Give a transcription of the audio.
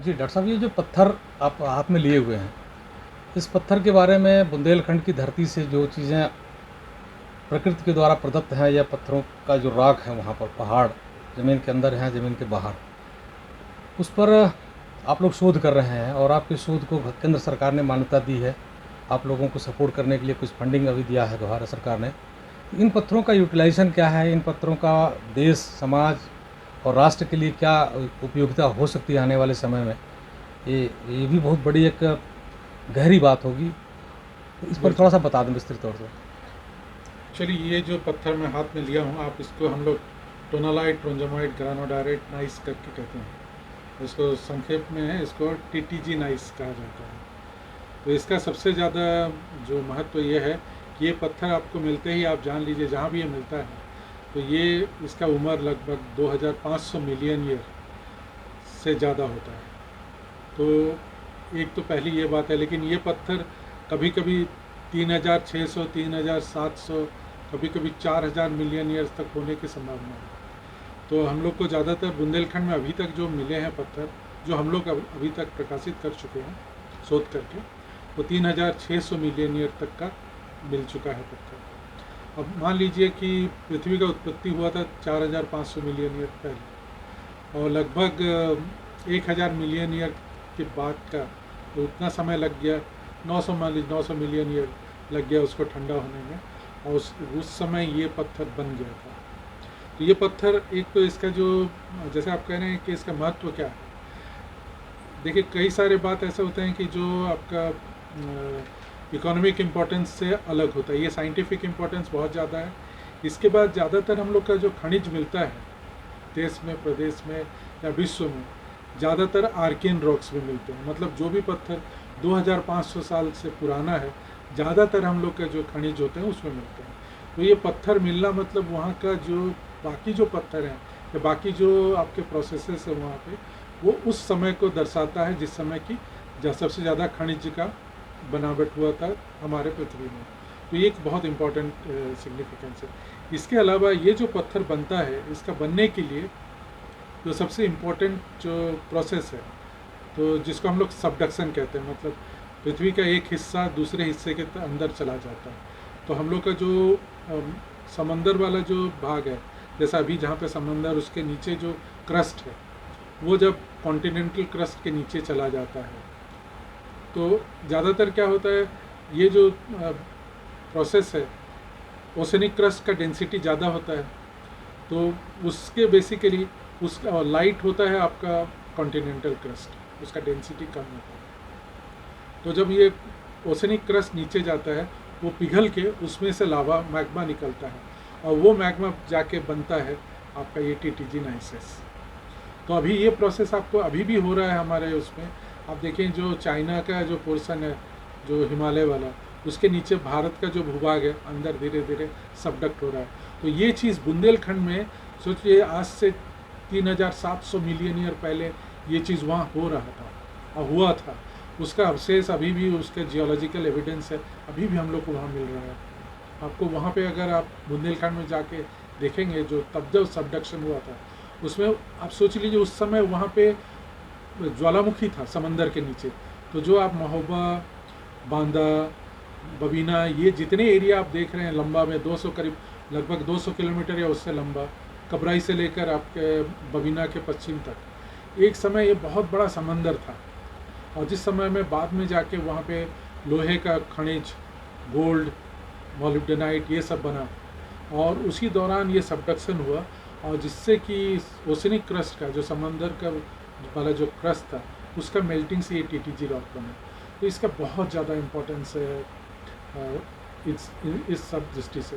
जी, doctor साहब ये जो पत्थर आप हाथ में लिए हुए हैं, इस पत्थर के बारे में बुंदेलखंड की धरती से जो चीज़ें प्रकृति के द्वारा प्रदत्त हैं या पत्थरों का जो राग है वहाँ पर पहाड़, ज़मीन के अंदर हैं, ज़मीन के बाहर, उस पर आप लोग शोध कर रहे हैं और आपके शोध को केंद्र सरकार ने मान्यता दी है। आप लोगों को सपोर्ट करने के लिए कुछ फंडिंग अभी दिया है भारत सरकार ने। इन पत्थरों का यूटिलाइज़ेशन क्या है? इन पत्थरों का देश, समाज और राष्ट्र के लिए क्या उपयोगिता हो सकती है आने वाले समय में? ये भी बहुत बड़ी एक गहरी बात होगी। तो इस पर बिल्कुल। थोड़ा-सा बता दें विस्तृत तौर से। चलिए, ये जो पत्थर मैं हाथ में लिया हूँ, आप इसको हम लोग टोनालाइट, ट्रोंजोमाइट, ग्रानोडायरेट नाइस करके कहते हैं। इसको संक्षेप में है, इसको टीटीजी नाइस कहा जाता है। तो इसका सबसे ज़्यादा जो महत्व ये है कि ये पत्थर आपको मिलते ही आप जान लीजिए जहाँ भी ये मिलता है, तो ये इसका उम्र लगभग 2500 मिलियन ईयर से ज़्यादा होता है। तो एक तो पहली ये बात है, लेकिन ये पत्थर कभी कभी 3600, 3700, कभी कभी 4000 मिलियन ईयर्स तक होने की संभावना है। तो हम लोग को ज़्यादातर बुंदेलखंड में अभी तक जो मिले हैं पत्थर, जो हम लोग अभी तक प्रकाशित कर चुके हैं शोध करके, वो 3600 मिलियन ईयर तक का मिल चुका है पत्थर। अब मान लीजिए कि पृथ्वी का उत्पत्ति हुआ था 4500 मिलियन ईयर पहले, और लगभग 1000 मिलियन ईयर के बाद का तो उतना समय लग गया, 900 मिलियन ईयर लग गया उसको ठंडा होने में, और उस समय ये पत्थर बन गया था। तो ये पत्थर, एक तो इसका जो, जैसे आप कह रहे हैं कि इसका महत्व क्या है, देखिए कई सारे बात ऐसे होते हैं कि जो आपका इकोनॉमिक इम्पोर्टेंस से अलग होता है, ये साइंटिफिक इम्पोर्टेंस बहुत ज़्यादा है। इसके बाद ज़्यादातर हम लोग का जो खनिज मिलता है देश में, प्रदेश में या विश्व में, ज़्यादातर आर्केन रॉक्स में मिलते हैं। मतलब जो भी पत्थर 2500 साल से पुराना है, ज़्यादातर हम लोग के जो खनिज होते हैं उसमें मिलते हैं। तो ये पत्थर मिलना मतलब वहाँ का जो बाकी जो पत्थर हैं या बाकी जो आपके प्रोसेसेस है वहाँ पे, वो उस समय को दर्शाता है जिस समय की सबसे ज़्यादा खनिज का बनावट हुआ था हमारे पृथ्वी में। तो ये एक बहुत इम्पॉर्टेंट सिग्निफिकेंस है। इसके अलावा ये जो पत्थर बनता है, इसका बनने के लिए जो सबसे इम्पोर्टेंट जो प्रोसेस है, तो जिसको हम लोग सबडक्शन कहते हैं, मतलब पृथ्वी का एक हिस्सा दूसरे हिस्से के अंदर चला जाता है। तो हम लोग का जो समंदर वाला जो भाग है, जैसा अभी जहाँ पे समंदर, उसके नीचे जो क्रस्ट है, वो जब कॉन्टिनेंटल क्रस्ट के नीचे चला जाता है, तो ज़्यादातर क्या होता है, ये जो प्रोसेस है, ओशनिक क्रस्ट का डेंसिटी ज़्यादा होता है, तो उसके बेसिकली उसका लाइट होता है आपका कॉन्टिनेंटल क्रस्ट, उसका डेंसिटी कम होता है। तो जब ये ओशनिक क्रस्ट नीचे जाता है, वो पिघल के उसमें से लावा मैग्मा निकलता है, और वो मैग्मा जाके बनता है आपका ये टीटीजी नाइसिस। तो अभी ये प्रोसेस आपको अभी भी हो रहा है हमारे उसमें। आप देखें जो चाइना का जो पोर्शन है, जो हिमालय वाला, उसके नीचे भारत का जो भूभाग है, अंदर धीरे धीरे सबडक्ट हो रहा है। तो ये चीज़ बुंदेलखंड में, सोचिए आज से 3700 मिलियन ईयर पहले ये चीज़ वहाँ हो रहा था और हुआ था। उसका अवशेष अभी भी, उसके जियोलॉजिकल एविडेंस है, अभी भी हम लोग को वहाँ मिल रहा है। आपको वहाँ पे अगर आप बुंदेलखंड में जाके देखेंगे, जो तब जब सबडक्शन हुआ था, उसमें आप सोच लीजिए उस समय वहाँ पे ज्वालामुखी था समंदर के नीचे। तो जो आप महोबा, बांदा, बबीना, ये जितने एरिया आप देख रहे हैं लंबा में 200, करीब लगभग 200 किलोमीटर या उससे लंबा, कबराई से लेकर आपके बबीना के पश्चिम तक, एक समय ये बहुत बड़ा समंदर था। और जिस समय में बाद में जाके वहाँ पे लोहे का खनिज, गोल्ड, मोलिब्डेनाइट, ये सब बना, और उसी दौरान ये सबडक्शन हुआ, और जिससे कि ओशनिक क्रस्ट का, जो समंदर का वाला जो क्रस्ट था, उसका मेल्टिंग से ये टीटीजी रॉक बना। तो इसका बहुत ज़्यादा इम्पोर्टेंस है इस सब दृष्टि से।